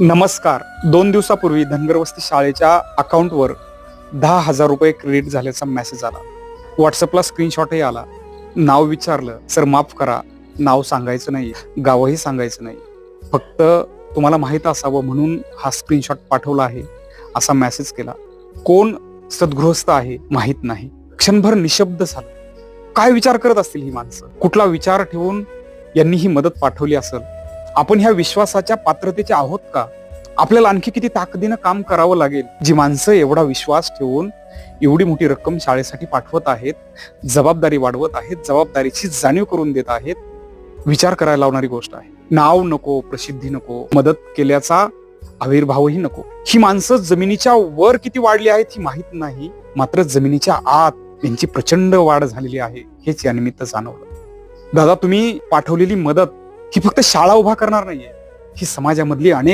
नमस्कार. 2 दिवसापूर्वी धनगरवस्ती शाळेच्या अकाउंटवर 10,000 रुपये क्रेडिट झाल्याचा मेसेज आला. व्हॉट्सअपला स्क्रीनशॉटही आला. नाव विचारलं, सर माफ करा, नाव सांगायचं नाही, गावही सांगायचं नाही, फक्त तुम्हाला माहित असावं म्हणून हा स्क्रीनशॉट पाठवला आहे असा मेसेज केला. कोण सद्गृहस्थ आहे माहित नाही. क्षणभर निशब्द झालं. काय विचार करत असतील ही माणसं? कुठला विचार ठेवून यांनी ही मदत पाठवली असेल? आपण ह्या विश्वासाच्या पात्रतेचे आहोत का? आपल्याला आणखी किती ताकदीनं काम करावं लागेल? जी माणसं एवढा विश्वास ठेवून एवढी मोठी रक्कम शाळेसाठी पाठवत आहेत, जबाबदारी वाढवत आहेत, जबाबदारीची जाणीव करून देत आहेत, विचार करायला लावणारी गोष्ट आहे. नाव नको, प्रसिद्धी नको, मदत केल्याचा आविर्भावही नको. ही माणसं जमिनीच्या वर किती वाढली आहेत ही माहित नाही, मात्र जमिनीच्या आत यांची प्रचंड वाढ झालेली आहे हेच या निमित्त जाणवलं. दादा, तुम्ही पाठवलेली मदत ही फक्त शाळा उभा करणार नाहीये, ही समाजामधली अनेक